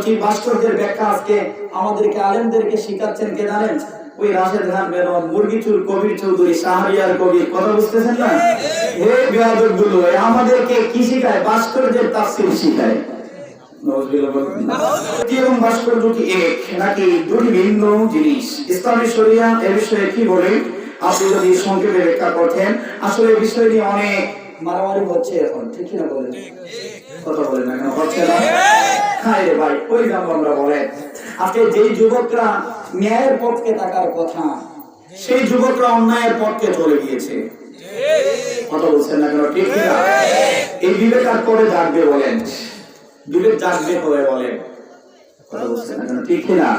বলছি ভাস্কর্যের ব্যাখ্যা আজকে আমাদেরকে আলেমদেরকে শিখাচ্ছেন কে জানেন? ওই রাশেদ খান মেনন, মুরগিচুর কবির চৌধুরী, শাহরিয়ার কবির। কথা বুঝতেছেন না? হে বেয়াদব গুলো, আমাদেরকে কি শিখায়? ভাস্কর্যের তাফসীর শিখায়। এবং ভাস্কর্য কি এক নাকি দুটি ভিন্ন জিনিস? ইসলামী শরিয়া এ বিষয়ে কি বলে? আপনি যদি সংক্ষেপে ব্যাখ্যা করতেন। আসলে এই বিষয় নিয়ে অনেক মারামারি হচ্ছে এখন, ঠিক না বলেন? কথা বলেন না কেন? হচ্ছে না? হ্যাঁ রে ভাই, ওই জানো আমরা বলেন আজকে যেই যুবকরা ন্যায়ের পক্ষে থাকার কথা, সেই যুবকরা অন্যায়ের পক্ষে চলে গিয়েছে। কথা বলছেন না কেন? ঠিক না? এই বিবেক আর করে জাগবে বলেন, বিবেক জাগবে করে বলেন। কথা বলছেন না কেন? ঠিক না?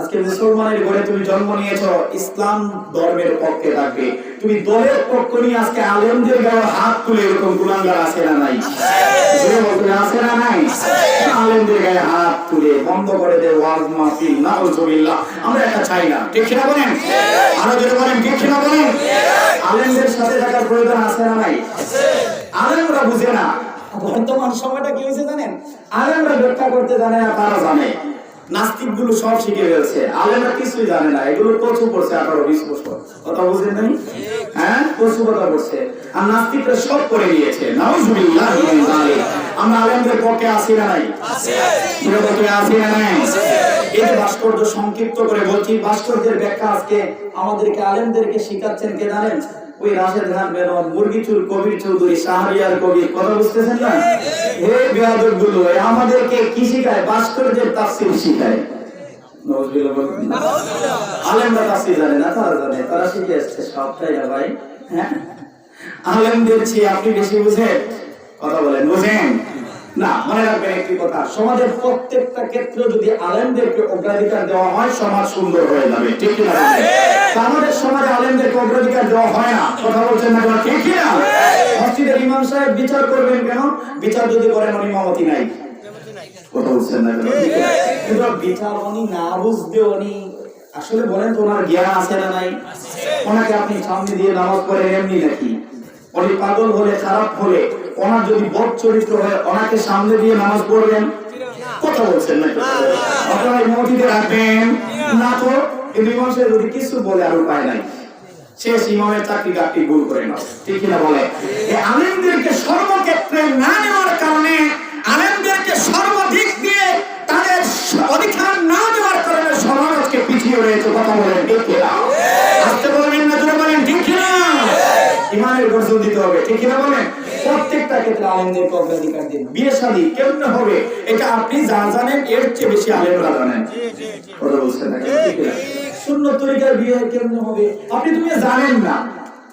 আজকে মুসলমানের ঘরে তুমি জন্ম নিয়েছো, ইসলাম ধর্মের পক্ষে থাকবে। তুমি দলের পক্ষ নিয়ে আজকে আলেমদের গায়ে হাত তুলে এরকম গুনাহগার আছে না নাই? আছে না নাই? আলেমদের গায়ে হাত তুলে বন্ধ করে দেয় ওয়াজ মাহফিল, নাউজুবিল্লাহ। আমরা এটা চাই না, ঠিক না বলেন? আরো জোরে বলেন, ঠিক না বলেন? আলেমদের সাথে থাকার প্রয়োজন আছে না নাই? আলেমরা বুঝে না। বর্তমান সময়টা কি হয়েছে জানেন? আলেমরা ব্যাখ্যা করতে জানে না, তারা জানে। নাস্তিক গুলো সব শিখে ফেলছে, আলেমরা কিছুই জানে না। এগুলো কচু করছে 18-20 বছর। কথা বুঝেন নাই? হ্যাঁ, কচু কথা করছে। আর নাস্তিকরা সব করে নিয়েছে। নাউজুবিল্লাহ। আমরা আলেমদের পক্ষে আসি না নাই? আসি না নাই? এই যে ভাস্কর্য সংক্ষিপ্ত করে বলছি, ভাস্কর্যের ব্যাখ্যা আজকে আমাদেরকে আলেমদেরকে শিখাচ্ছেন কে জানেন? ওই রাশেদ খান মেনন, মুরগিচুর কবির চৌধুরী, শাহরিয়ার কবির। কথা বুঝতেছেন না? হে বেয়াদব গুলো, আমাদেরকে কি শিখায়? ভাস্কর্যের তাফসীর শিখায়। আলেমরা তাফসীর জানে না, তারা জানে, তারা শিখে আসছে সবটাই না ভাই। হ্যাঁ, আলেমদের চেয়ে আপনি বেশি বুঝেন? কথা বলেন, বুঝেন না? মনে রাখবেন একটি কথা, সমাজের প্রত্যেকটা ক্ষেত্রে যদি আলেমদেরকে অগ্রাধিকার দেওয়া হয়, সমাজ সুন্দর হয়ে যাবে, ঠিক না? আমাদের সমাজে আলেমদেরকে অগ্রাধিকার দেওয়া হয় না। কথা বলছেন না কেন? ঠিক না? মসজিদের ইমাম সাহেব বিচার করবেন কেন? বিচার যদি করেন উনি ইমামতি নাই। কথা বলছেন না কেন? কিন্তু বিচার উনি না বুঝবে, উনি আসলে বলেন তো ওনার জ্ঞান আছে না নাই? ওনাকে আপনি সামনে দিয়ে নামাজ পড়েন এমনি নাকি? উনি পাগল হলে, খারাপ হলে, ওনার যদি বদ চরিত্র হয়, ওনাকে সামনে দিয়ে নামাজ পড়বেন? কথা বলছেন না? আপনারা ইমামতিতে রাখবেন না তো? কিন্তু ইমাম সাহেব যদি কিছু বলে আর উপায় নাই, শেষ ইমামের চাকরি গাঁটটি ভুল করে নাও, ঠিক না বলে? এই আলেমদেরকে সর্বক্ষেত্রে না নেওয়ার কারণে, আলেমদেরকে সর্বাধিক দিয়ে তাদের অধিকার না দেওয়ার কারণে সমাজ আজকে পিছিয়ে রয়েছে। কথা বলেন, ঠিক না? আসতে বলবেন না, জোরে বলেন, ঠিক না? ইমানের গর্জন দিতে হবে, ঠিক না বলেন? প্রত্যেকটা ক্ষেত্রে আলেমদেরকে অগ্রাধিকার দিন। বিয়ে শাদী কেমনে হবে এটা আপনি যা জানেন এর চেয়ে বেশি আলেমরা জানেন। কথা বলছেন না? ঠিক না? সুন্নত তরিকার বিয়ে কেমনে হবে আপনি তুমি জানেন না।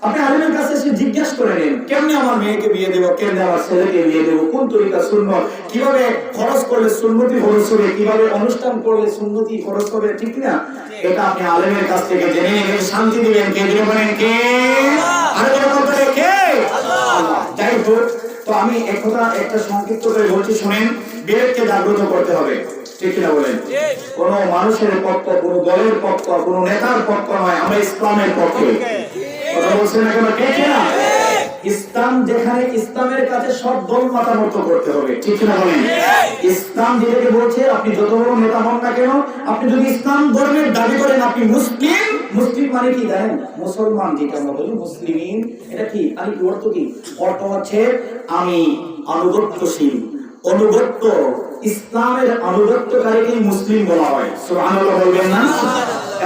আপনি আলেমের কাছে এসে জিজ্ঞাসা করে নিন, কেমনে আমার মেয়েকে বিয়ে দেবো, কেমনে আমার ছেলেকে বিয়ে দেবো, কোন তরিকা সুন্নত, কিভাবে খরচ করলে সুন্নতি খরচ হবে, কিভাবে অনুষ্ঠান করলে সুন্নতি খরচ হবে, ঠিক না? এটা আপনি আলেমের কাছ থেকে জেনে নিন, শান্তি দিবেন কে? জেনে বলেন কে? আরে বলতে কে? আল্লাহ। যাই হোক, তো আমি একটা সংক্ষিপ্ত করে বলছি, শুনেন। বিবেককে জাগ্রত করতে হবে, ঠিক না বলেন? কোন মানুষের পক্ষ, কোন দলের পক্ষ, কোন নেতার পক্ষ নয়, আমরা ইসলামের পক্ষে। কথা বলছেন না কেন? ঠিক না? ইসলাম যেখানে, ইসলামের কাছে সব দল মাতামত করতে হবে, ঠিক না বলেন? ইসলাম যেটাকে বলছে, আপনি যত বড় নেতা হন না কেন, আপনি যদি ইসলাম ধর্মের দাবি করেন আপনি মুসলিম, মুসলিম মানে কি জানেন? মুসলমান, যেটা আমরা বলি মুসলিমিন, এটা কি? আমি কি অর্থ কি? অর্থ হচ্ছে আমি আনুগত্যশীল, অনুগত্য, ইসলামের আনুগত্যকারীকে মুসলিম বলা হয়। সুবহানাল্লাহ বলবেন না?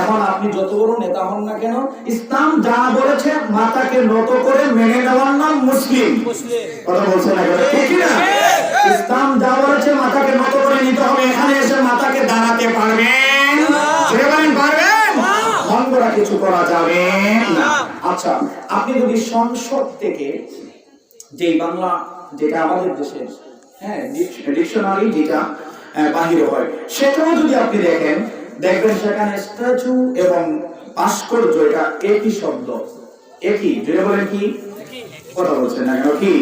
এখন আপনি যত বড় নেতা হন না কেন, ইসলাম যা বলেছে মাথাকে নত করে মেনে নেওয়ার নাম মুসলিম। কথা বলছেন না কেন? ঠিক না? ইসলাম যা বলেছে মাথাকে নত করে নিতে হবে। এখানে এসে মাথাকে দাঁড়াতে পারবেন? জোরে বলেন, পারবেন? মন করা কিছু করা যাবে না। আচ্ছা, আপনি যদি সংসদ থেকে, যে বাংলা যেটা আমাদের দেশের, হ্যাঁ, ডিকশনারি যেটা বাহির হয়, সেটাও যদি আপনি দেখেন, দেখবেন সেখানে স্ট্যাচু এবং ভাস্কর্য এটা একই শব্দ, একই। জোরে বলেন কি? কথা বলছেন না কেন? কি?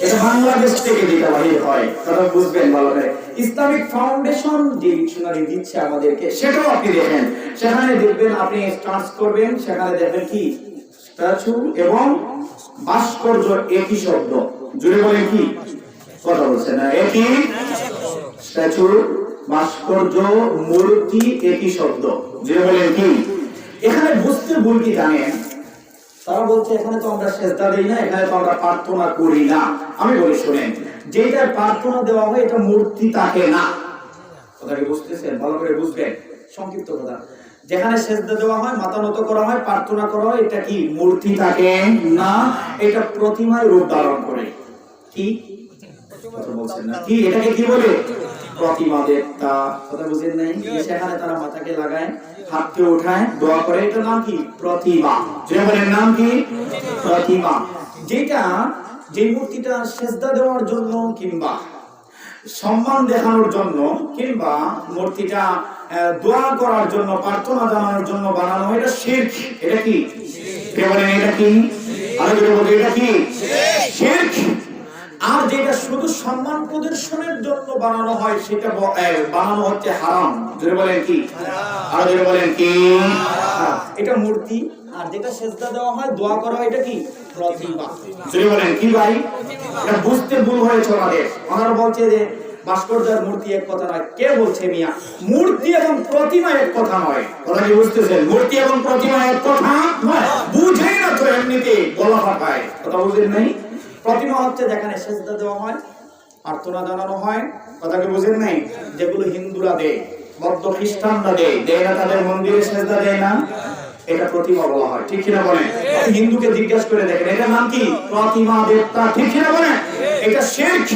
এটা বাংলাদেশ থেকে যেটা বাহির হয়, তারা বুঝবেন ভালো করে। ইসলামিক ফাউন্ডেশন যে ডিকশনারি দিচ্ছে আমাদেরকে, সেটাও আপনি দেখেন, সেখানে দেখবেন, আপনি সার্চ করবেন, সেখানে দেখবেন কি স্ট্যাচু এবং ভাস্কর্য একই শব্দ। জোরে বলেন কি? কথা বলছেন না? একই স্ট্যাচু ভাস্কর্য, মূর্তি একই শব্দ। যে বলেন কি? এখানে বুঝতে ভুল কি জানেন? তারা বলছে এখানে তো আমরা সেজদা দেই না, এখানে তো আমরা প্রার্থনা করি না। আমি বলি শুনেন, যেটা প্রার্থনা দেওয়া হয় এটা মূর্তি থাকে না। কথা কি বুঝতেছেন? ভালো করে বুঝবেন। সংক্ষিপ্ত কথা, যেখানে সেজদা দেওয়া হয়, মাথা নত করা হয়, প্রার্থনা করা হয়, এটা কি মূর্তি থাকে না, এটা প্রতিমার রূপ ধারণ করে। কি কথা বলছেন না? কি এটাকে কি বলে? প্রতিমা দেবতা। কথা বুঝেন নাই? সেখানে তারা মাথাকে লাগায়, হাতকে উঠায়, দোয়া করে, এটা নাম কি? প্রতিমা। যে বলেন নাম কি? প্রতিমা। যেটা, যে মূর্তিটা সেজদা দেওয়ার জন্য কিংবা সম্মান দেখানোর জন্য কিংবা মূর্তিটা দোয়া করার জন্য, প্রার্থনা জানানোর জন্য বানানো হয়, এটা শিরক। এটা কি? কে বলেন এটা কি? আরো জোরে বলুন, এটা কি? শিরক। আর যেটা শুধু সম্মান প্রদর্শনের জন্য বানানো হয় সেটা বানানো হচ্ছে হারাম। জোরে বলেন কি? আরো জোরে বলেন কি? এটা মূর্তি। আর যেটা সেজদা দেওয়া হয়, দোয়া করা হয়, এটা কি? প্রতিমা। জোরে বলেন কি ভাই? এটা বুঝতে ভুল হয়েছে আমাদের। ওনারা বলছে যে ভাস্কর্য আর মূর্তি এক কথা নয়। কে বলছে মিয়া? মূর্তি এবং প্রতিমা এক কথা নয়। কথা কি বুঝতেছেন? মূর্তি এবং প্রতিমা এক কথা নয়। বুঝেই না তো, এমনিতে গলা ফাটায়। কথা বুঝেন নাই? প্রতিমা হচ্ছে যেখানে সেজদা দেওয়া হয়, প্রার্থনা জানানো হয়। কথা কি বুঝেন নাই? যেগুলো হিন্দুরা দেয়, বৌদ্ধ খ্রিস্টানরা দেয় না, তাদের মন্দিরে সেজদা দেয় না, এটা প্রতিমা বলা হয়। ঠিক কিনা বলেন? হিন্দুকে জিজ্ঞাসা করে দেখেন, এটা নাম কি? প্রতিমা দেবতা। ঠিক কিনা বলেন? এটা শিরক।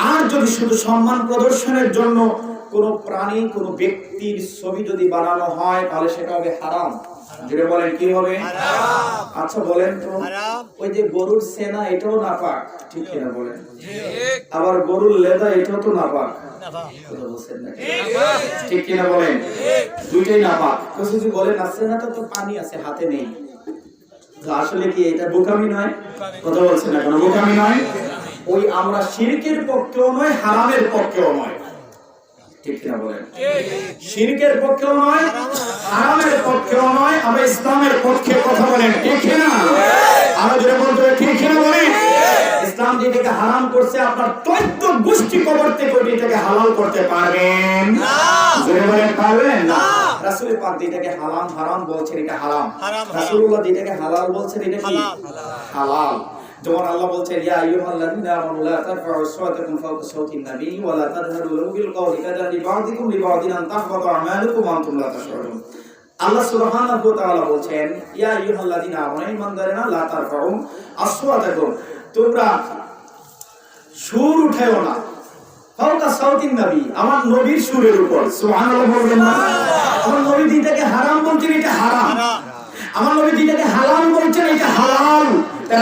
আর যদি শুধু সম্মান প্রদর্শনের জন্য কোন প্রাণী, কোন ব্যক্তির ছবি যদি বানানো হয়, তাহলে সেটা হবে হারাম। যেটা বলেন কি হবে? আচ্ছা বলেন তো, ওই যে গরুর সেনা, এটাও নাপাক। ঠিক কিনা বলেন? আবার গরুর লেদা, এটাও তো নাপাক। ঠিক কিনা বলেন? দুইটাই নাপাক। যদি বলেন আছে না, তো পানি আছে, হাতে নেই। আসলে কি এটা বোকামি নয়? কথা বলছেন না কেন? বোকামি নয়? ওই আমরা শিরকের পক্ষেও নয়, হারামের পক্ষেও নয়। ঠিক কিনা বলেন? শিরকের পক্ষেও নয়, হারামের পক্ষেও নয়, আমরা ইসলামের পক্ষে কথা বলেন। ঠিক কিনা? আমরা যেটা বলতে হবে, ঠিক কিনা বলেন? ইসলাম যেটাকে হারাম করছে, আপনার 14 গোষ্ঠী কবর থেকে এটাকে হালাল করতে পারবেন না। যেটা বলেন পারবেন না। রাসূল পাক যেটাকে হারাম হারাম বলছেন, এটা হারাম। রাসূলুল্লাহ যেটাকে হালাল বলছেন, এটা কি? হালাল। যেমন আল্লাহ বলছেন, ইয়া আইয়ুহাল্লাযীনা আমানু লা তারফা'উ আসওয়াতাকুম ফাওকা সাওতিন নাবী ওয়া লা তাজহারু লাহু বিল কওলি কাযালি বা'দিকুম লিবা'দিন আন তাহবাতা আমালুকুম ওয়া আনতুম লা তাশউরুন। আল্লাহ সুবহানাহু ওয়া তাআলা বলছেন, ইয়া আইয়ুহাল্লাযীনা আমানু ইমানদারেরা লা তারফা'উ আসওয়াতাকুম, তোমরা সুর উঠায়ও না, ফাওকা সাওতিন নাবী, আমার নবীর সুরের উপর। সুবহানাল্লাহ বলবেন না? আমার নবী যেটাকে হারাম বলছেন, এটা হারাম। আমার নবী যেটাকে হালাল বলছেন, এটা হালাল।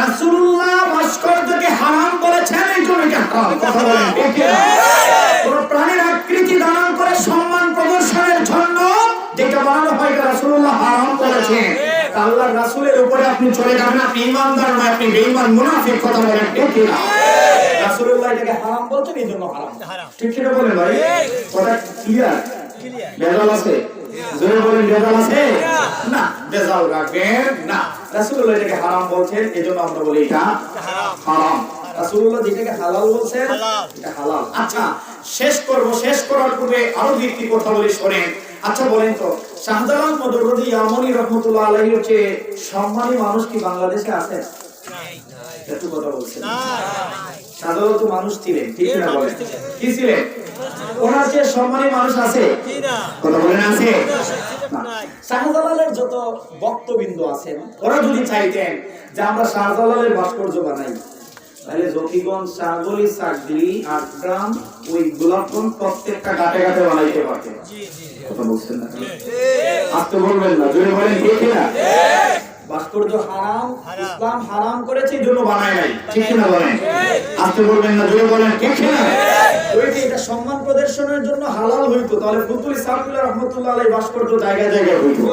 রাসূলুল্লাহ ভাস্কর্যকে হারাম বলেছেন, এই জন্য এটা হারাম। কথা বলেন ঠিক কি না? কোন প্রাণীর আকৃতি ধারণ করে সম্মান প্রদর্শনের জন্য যেটা বানানো হয়, এটা রাসূলুল্লাহ হারাম বলেছেন। আল্লাহর রাসূলের উপরে আপনি চলে যাবেন, আপনি ঈমানদার নয়, আপনি বেঈমান, মুনাফিক। কথা বলেন ঠিক কি না? রাসূলুল্লাহ এটাকে হারাম বলছেন, এই জন্য হারাম। ঠিক কি না বলেন ভাই? কথা ক্লিয়ার? বেজাল আছে? জোরে বলেন, বেজাল আছে? না, বেজাল রাখবেন না। রাসূলুল্লাহ এটাকে হারাম বলছেন, এজন্য আমরা বলি এটা হারাম। রাসূলুল্লাহ যেটাকে হালাল বলছেন, এটা হালাল। আচ্ছা, শেষ করব। শেষ করার পূর্বে আরো দুটি কথা বলি, শুনেন। আচ্ছা বলেন তো, শাহজালাল মদরদি ইয়ামানি রাহমাতুল্লাহ আলাইহির চেয়ে সম্মানী মানুষ কি বাংলাদেশে আছে? একটু কথা বলছেন। শাহজালাল তো মানুষ ছিলেন, ঠিক না বলেন? কি ছিলেন? ওনার চেয়ে সম্মানী মানুষ আছে? কথা বলেন, আছে? শাহজালালের যত ভক্তবৃন্দ আছেন, ওরা যদি চাইতেন যে আমরা শাহজালালের ভাস্কর্য বানাই, তাহলে জকিগঞ্জ, শাহগলি, চাকরি, আটগ্রাম, ওই গোলাপগঞ্জ প্রত্যেকটা ঘাটে ঘাটে বানাইতে পারতেন। কথা বলছেন না? আজকে বলবেন না, জোরে বলেন ঠিক না? ভাস্কর্য হারাম, ইসলাম হারাম করেছে, এই জন্য বানায় নাই। ঠিক না বলেন? আজকে বলবেন না, জোরে বলেন ঠিক না? ওই যে এটা সম্মান প্রদর্শনের জন্য হালাল হইতো, তাহলে ফুতুল ইসলামুল্লাহ রাহমাতুল্লাহ আলাইহি ভাস্কর্য জায়গায় জায়গায় হইতো।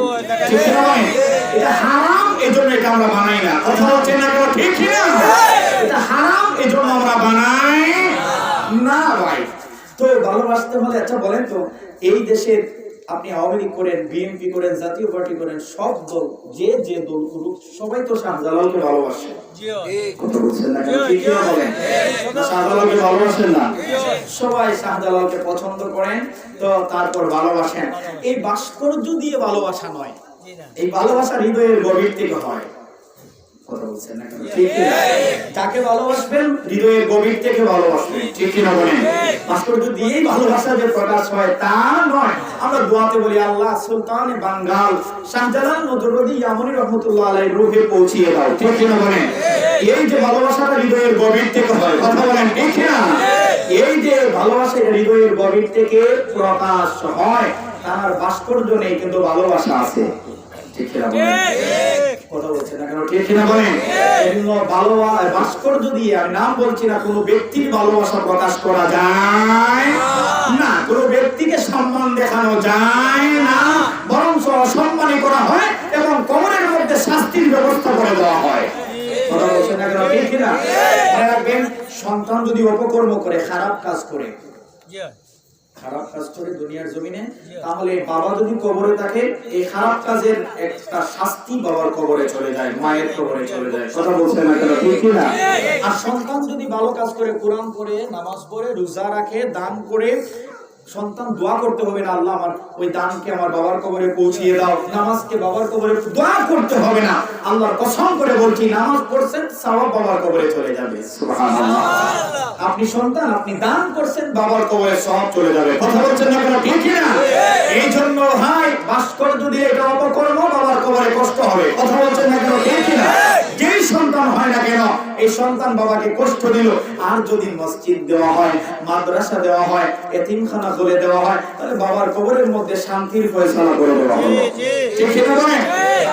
ঠিক না বলেন? এটা হারাম, এই জন্য এটা আমরা বানাই না। কথা হচ্ছে না কেন? ঠিক না? এটা হারাম, এই জন্য আমরা বানাই না ভাই। তো ভালোবাসতে হলে, আচ্ছা বলেন তো, এই দেশের আপনি আওয়ামী লীগ করেন, বিএনপি করেন, জাতীয় পার্টি করেন, সব দল যে দল করুক সবাই তো শাহজালালকে ভালোবাসে। কথা বলছেন না কেন? ঠিক কি বলেন? শাহজালালকে ভালোবাসেন না? সবাই শাহজালালকে পছন্দ করেন, তো তারপর ভালোবাসেন। এই ভাস্কর্য দিয়ে ভালোবাসা নয়, এই ভালোবাসা হৃদয়ের গভীর থেকে হয়। কথা বলছেন না কেন? ঠিক কি? যাকে ভালোবাসবেন হৃদয়ের গভীর থেকে ভালোবাসবেন, ঠিক কি না বলেন? ভাস্কর্য দিয়েই ভালোবাসা যে প্রকাশ হয় তা নয়। আমরা দোয়াতে বলি আল্লাহ সুলতানে বাঙ্গাল শাহজালাল নজরুদ্দিন ইয়ামানি রহমাতুল্লাহ আলাইহির রূহে পৌঁছিয়ে দাও, ঠিক কি না বলেন? এই যে ভালোবাসাটা হৃদয়ের গভীর থেকে হয়, কথা বলেন ঠিক না? এই যে ভালোবাসা হৃদয়ের গভীর থেকে প্রকাশ হয়, তার ভাস্কর্য নেই কিন্তু ভালোবাসা আছে, ঠিক কি না বলেন? কথা বলছেন না কেন? ঠিক কি না বলেন? এজন্য ভাস্কর্য দিয়ে, আমি নাম বলছি না, কোনো ব্যক্তির ভালোবাসা প্রকাশ করা যায় না, কোনো ব্যক্তিকে সম্মান দেখানো যায় না, বরং অসম্মানই করা হয় এবং কবরের মধ্যে শাস্তির ব্যবস্থা করে দেওয়া হয়। কথা বলছেন না কেন? ঠিক না? মনে রাখবেন, সন্তান যদি অপকর্ম করে, খারাপ কাজ করে দুনিয়ার জমিনে, তাহলে বাবা যদি কবরে থাকে, এই খারাপ কাজের একটা শাস্তি বাবার কবরে চলে যায়, মায়ের কবরে চলে যায়। কথা বলছেন না কেন? ঠিক না? আর সন্তান যদি ভালো কাজ করে, কোরআন পড়ে, নামাজ পড়ে, রোজা রাখে, দান করে, সন্তান দোয়া করতে হবে না আল্লাহ আমার ওই দানকে আমার বাবার কবরে পৌঁছিয়ে দাও, নামাজকে বাবার কবরে, দোয়া করতে হবে না। আল্লাহর কসম করে বলছি, নামাজ পড়ছেন সওয়াব বাবার কবরে চলে যাবে। সুবহানাল্লাহ। আপনি সন্তান, আপনি দান করছেন, বাবার কবরে সওয়াব চলে যাবে। কথা বলছেন না কেন? ঠিক না? এই জন্য ভাই, ভাস্কর্য দিয়ে এটা অপকর্ম, বাবার কবরে কষ্ট হবে। কথা বলছেন না কেন? ঠিক না? যেই সন্তান হয় না কেন, এই সন্তান বাবাকে কষ্ট দিল। আর যদি মসজিদ দেওয়া হয়, মাদ্রাসা দেওয়া হয়, এতিমখানা খুলে দেওয়া হয়, তাহলে বাবার কবরের মধ্যে শান্তির ফয়সালা করে দেওয়া হবে, ঠিক না বলেন?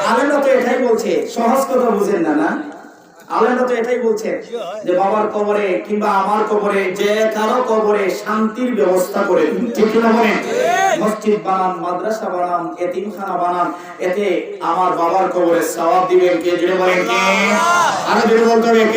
আলেমরা তো এটাই বলছে, সহজ কথা বুঝেন না? না, আলেমরা তো এটাই বলছে যে বাবার কবরে কিংবা আমার কবরে, যে কারো কবরে শান্তির ব্যবস্থা করে দিন, ঠিক না বলেন? মসজিদ বানান, মাদ্রাসা বানান, এতিমখানা বানান, এতে আমার বাবার কবরে সওয়াব দিবেন কে? জুড়ে বলেন কে? আরো জোরে বলতে হবে কে?